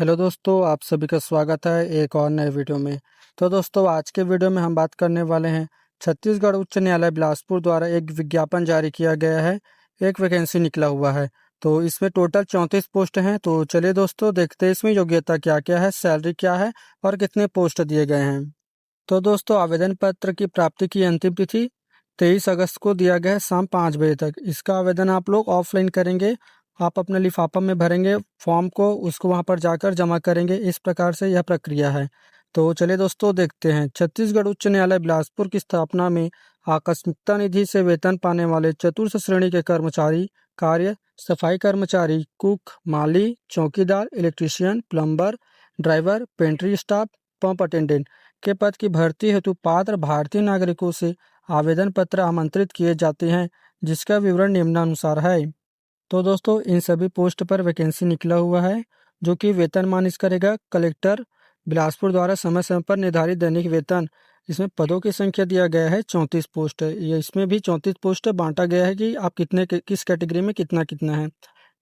Hello दोस्तों, आप सभी का स्वागत है एक और नए वीडियो में। तो दोस्तों, आज के वीडियो में हम बात करने वाले हैं छत्तीसगढ़ उच्च न्यायालय बिलासपुर द्वारा एक विज्ञापन जारी किया गया है। एक वैकेंसी निकला हुआ है। तो इसमें टोटल 34 पोस्ट हैं। तो चलिए दोस्तों, देखते हैं इसमें योग्यता क्या क्या है, सैलरी क्या है और कितने पोस्ट दिए गए हैं। तो दोस्तों, आवेदन पत्र की प्राप्ति की अंतिम तिथि 23 अगस्त को दिया गया है शाम 5 बजे तक। इसका आवेदन आप लोग ऑफलाइन करेंगे। आप अपने लिफाफा में भरेंगे फॉर्म को, उसको वहां पर जाकर जमा करेंगे। इस प्रकार से यह प्रक्रिया है। तो चलिए दोस्तों, देखते हैं। छत्तीसगढ़ उच्च न्यायालय बिलासपुर की स्थापना में आकस्मिकता निधि से वेतन पाने वाले चतुर्थ श्रेणी के कर्मचारी कार्य सफाई कर्मचारी, कुक, माली, चौकीदार, electrician, plumber, driver, pantry staff, pump attendant के पद की भर्ती हेतु पात्र भारतीय नागरिकों से आवेदन पत्र आमंत्रित किए जाते हैं, जिसका विवरण निम्नानुसार है। तो दोस्तों, इन सभी पोस्ट पर वैकेंसी निकला हुआ है, जो कि वेतनमान इसका रहेगा कलेक्टर बिलासपुर द्वारा समय समय पर निर्धारित दैनिक वेतन। इसमें पदों की संख्या दिया गया है 34 पोस्ट है। ये इसमें भी 34 पोस्ट बांटा गया है कि आप किस कैटेगरी में कितना कितना है।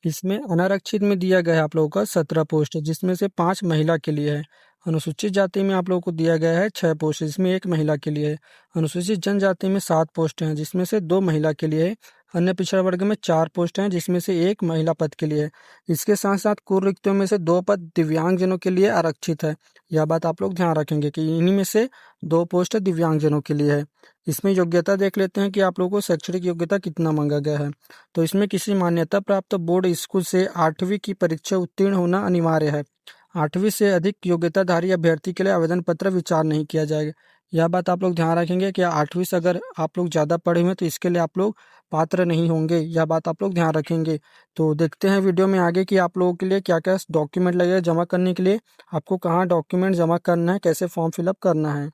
इसमें अनारक्षित में दिया गया है आप लोगों का 17 पोस्ट, जिसमें से 5 महिला के लिए है। अनुसूचित जाति में आप लोगों को दिया गया है 6 पोस्ट, जिसमें 1 महिला के लिए है। अनुसूचित जनजाति में 7 पोस्ट हैं, जिसमें से 2 महिला के लिए है। अन्य पिछड़ा वर्ग में 4 पोस्ट हैं, जिसमें से 1 महिला पद के लिए है। इसके साथ साथ कुल रिक्तियों में से 2 पद दिव्यांगजनों के लिए आरक्षित है। यह बात आप लोग ध्यान रखेंगे कि इन्हीं में से 2 पोस्ट दिव्यांगजनों के लिए है। इसमें योग्यता देख लेते हैं कि आप लोगों को शैक्षणिक योग्यता कितना मांगा गया है। तो इसमें किसी मान्यता प्राप्त बोर्ड स्कूल से 8वीं की परीक्षा उत्तीर्ण होना अनिवार्य है। 8वीं से अधिक योग्यताधारी अभ्यर्थी के लिए आवेदन पत्र विचार नहीं किया जाएगा। यह बात आप लोग ध्यान रखेंगे कि 8वीं से अगर आप लोग ज़्यादा पढ़े हुए हैं तो इसके लिए आप लोग पात्र नहीं होंगे। यह बात आप लोग ध्यान रखेंगे। तो देखते हैं वीडियो में आगे कि आप लोगों के लिए क्या क्या डॉक्यूमेंट लगेगा जमा करने के लिए, आपको कहाँ डॉक्यूमेंट जमा करना है, कैसे फॉर्म फिलअप करना है।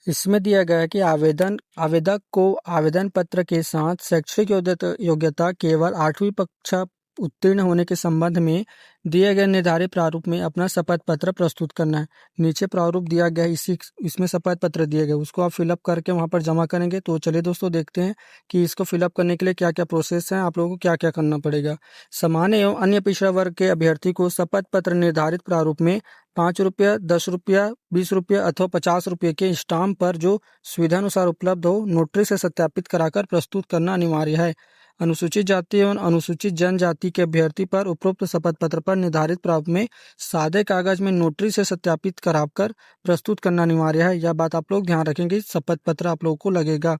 इसमें दिया गया है कि आवेदक को आवेदन पत्र के साथ शैक्षिक योग्यता केवल 8वीं कक्षा उत्तीर्ण होने के संबंध में दिए गए निर्धारित प्रारूप में अपना शपथ पत्र प्रस्तुत करना है। नीचे प्रारूप दिया गया है, इसमें शपथ पत्र दिए गए, उसको आप फिलअप करके वहां पर जमा करेंगे। तो चलिए दोस्तों, देखते हैं कि इसको फिलअप करने के लिए क्या क्या प्रोसेस है, आप लोगों को क्या क्या करना पड़ेगा। सामान्य एवं अन्य पिछड़ा वर्ग के अभ्यर्थी को शपथ पत्र निर्धारित प्रारूप में 5 रुपया, 10 रुपया, 20 रुपया अथवा 50 रुपये के स्टाम्प पर जो सुविधानुसार उपलब्ध हो, नोटरी से सत्यापित कराकर प्रस्तुत करना अनिवार्य है। अनुसूचित जाति एवं अनुसूचित जनजाति के अभ्यर्थी पर उपरोक्त शपथ पत्र पर निर्धारित प्रारूप में सादे कागज में नोटरी से सत्यापित कराकर प्रस्तुत करना अनिवार्य है। यह बात आप लोग ध्यान रखेंगे। शपथ पत्र आप लोगों को लगेगा।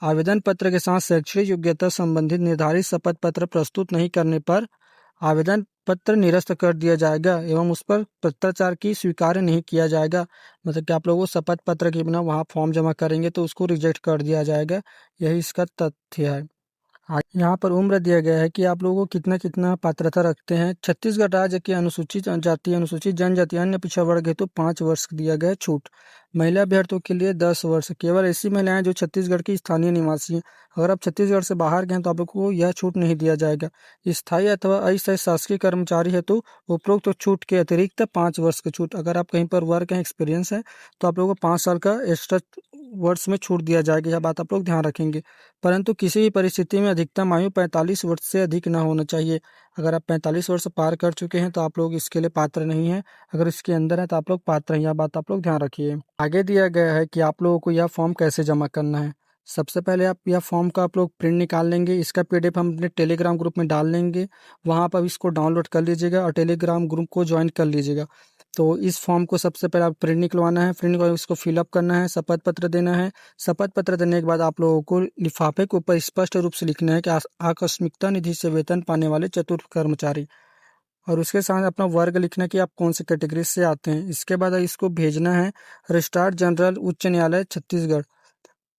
आवेदन पत्र के साथ शैक्षणिक योग्यता संबंधित निर्धारित शपथ पत्र प्रस्तुत नहीं करने पर आवेदन पत्र निरस्त कर दिया जाएगा एवं उस पर पत्राचार की स्वीकार नहीं किया जाएगा। मतलब कि आप लोगों को शपथ पत्र के बिना वहाँ फॉर्म जमा करेंगे तो उसको रिजेक्ट कर दिया जाएगा। यही इसका तथ्य है। यहाँ पर उम्र दिया गया है कि आप लोगों को कितना कितना पात्रता रखते हैं। छत्तीसगढ़ राज्य के अनुसूचित जाति, अनुसूचित जनजाति, अन्य पिछड़ा वर्ग हेतु 5 वर्ष दिया गया है छूट। महिला अभ्यर्थियों के लिए 10 वर्ष। केवल ऐसी महिलाएं जो छत्तीसगढ़ की स्थानीय निवासी हैं। अगर आप छत्तीसगढ़ से बाहर गए हैं तो आप लोग को यह छूट नहीं दिया जाएगा। स्थायी अथवा अस्थायी शासकीय कर्मचारी हेतु उपरोक्त तो छूट के अतिरिक्त 5 वर्ष की छूट। अगर आप कहीं पर वर्क है, एक्सपीरियंस है, तो आप लोगों को 5 साल का एक्स्ट्रा वर्ष में छूट दिया जाएगा। यह बात आप लोग ध्यान रखेंगे। परंतु किसी भी परिस्थिति में अधिकतम आयु 45 वर्ष से अधिक न होना चाहिए। अगर आप 45 वर्ष पार कर चुके हैं तो आप लोग इसके लिए पात्र नहीं हैं। अगर इसके अंदर है तो आप लोग पात्र हैं। यह बात आप लोग ध्यान रखिए। आगे दिया गया है कि आप लोगों को यह फॉर्म कैसे जमा करना है। सबसे पहले आप यह फॉर्म का आप लोग प्रिंट निकाल लेंगे। इसका पीडीएफ हम अपने टेलीग्राम ग्रुप में डाल लेंगे। वहाँ पर इसको डाउनलोड कर लीजिएगा और टेलीग्राम ग्रुप को ज्वाइन कर लीजिएगा। तो इस फॉर्म को सबसे पहले आप प्रिंट निकलवाना है। प्रिंट निकलवा इसको फिलअप करना है, शपथ पत्र देना है। शपथ पत्र देने के बाद आप लोगों को लिफाफे के ऊपर स्पष्ट रूप से लिखना है कि आकस्मिकता निधि से वेतन पाने वाले चतुर्थ कर्मचारी, और उसके साथ अपना वर्ग लिखना है कि आप कौन से कैटेगरी से आते हैं। इसके बाद इसको भेजना है रजिस्ट्रार जनरल उच्च न्यायालय छत्तीसगढ़,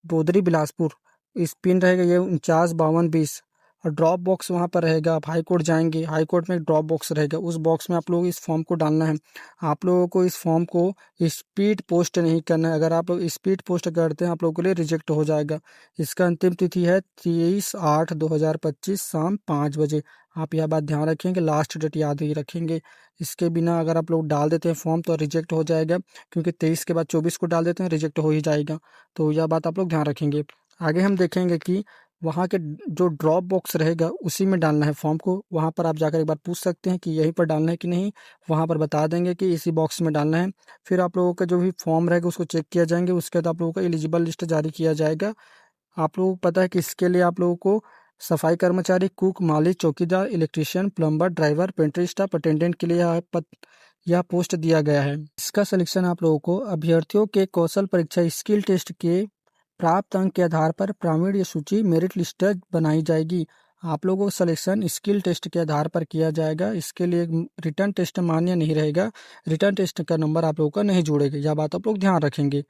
बोदरी बिलासपुर। इस पिन रहेगा ये 495220, और ड्रॉप बॉक्स वहाँ पर रहेगा। आप हाई कोर्ट जाएंगे, हाई कोर्ट में एक ड्रॉप बॉक्स रहेगा, उस बॉक्स में आप लोग इस फॉर्म को डालना है। आप लोगों को इस फॉर्म को स्पीड पोस्ट नहीं करना है। अगर आप लोग स्पीड पोस्ट करते हैं आप लोगों के लिए रिजेक्ट हो जाएगा। इसका अंतिम तिथि है 23/8/2025 शाम 5 बजे। आप यह बात ध्यान रखेंगे, लास्ट डेट याद ही रखेंगे। इसके बिना अगर आप लोग डाल देते हैं फॉर्म तो रिजेक्ट हो जाएगा, क्योंकि 23 के बाद 24 को डाल देते हैं, रिजेक्ट हो ही जाएगा। तो यह बात आप लोग ध्यान रखेंगे। आगे हम देखेंगे कि वहाँ के जो ड्रॉप बॉक्स रहेगा उसी में डालना है फॉर्म को। वहाँ पर आप जाकर एक बार पूछ सकते हैं कि यहीं पर डालना है कि नहीं, वहाँ पर बता देंगे कि इसी बॉक्स में डालना है। फिर आप लोगों का जो भी फॉर्म रहेगा उसको चेक किया जाएंगे, उसके बाद आप लोगों का एलिजिबल लिस्ट जारी किया जाएगा। आप लोगों को पता है कि इसके लिए आप लोगों को सफाई कर्मचारी, कुक, माली, चौकीदार, electrician, plumber, driver, pantry staff, attendant के लिए यह पोस्ट दिया गया है। इसका सिलेक्शन आप लोगों को अभ्यर्थियों के कौशल परीक्षा स्किल टेस्ट के प्राप्त अंक के आधार पर प्रावीण्य सूची मेरिट लिस्ट बनाई जाएगी। आप लोगों का सिलेक्शन स्किल टेस्ट के आधार पर किया जाएगा। इसके लिए रिटर्न टेस्ट मान्य नहीं रहेगा। रिटर्न टेस्ट का नंबर आप लोगों का नहीं जुड़ेगा, यह बात आप लोग ध्यान रखेंगे।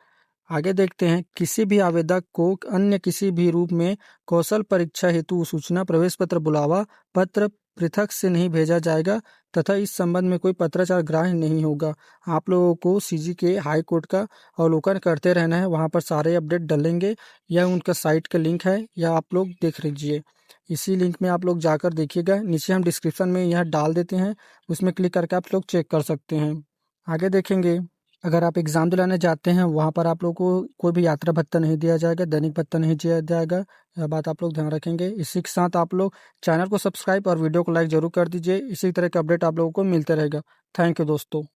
आगे देखते हैं, किसी भी आवेदक को अन्य किसी भी रूप में कौशल परीक्षा हेतु सूचना, प्रवेश पत्र, बुलावा पत्र पृथक से नहीं भेजा जाएगा तथा इस संबंध में कोई पत्राचार ग्राह्य नहीं होगा। आप लोगों को सीजी के हाई कोर्ट का अवलोकन करते रहना है, वहां पर सारे अपडेट डलेंगे। यह उनका साइट का लिंक है, यह आप लोग देख लीजिए। इसी लिंक में आप लोग जाकर देखिएगा, नीचे हम डिस्क्रिप्शन में यह डाल देते हैं, उसमें क्लिक करके आप लोग चेक कर सकते हैं। आगे देखेंगे, अगर आप एग्ज़ाम दिलाने जाते हैं वहाँ पर आप लोग को कोई भी यात्रा भत्ता नहीं दिया जाएगा, दैनिक भत्ता नहीं दिया जाएगा। यह बात आप लोग ध्यान रखेंगे। इसी के साथ आप लोग चैनल को सब्सक्राइब और वीडियो को लाइक जरूर कर दीजिए। इसी तरह के अपडेट आप लोगों को मिलते रहेगा। थैंक यू दोस्तों।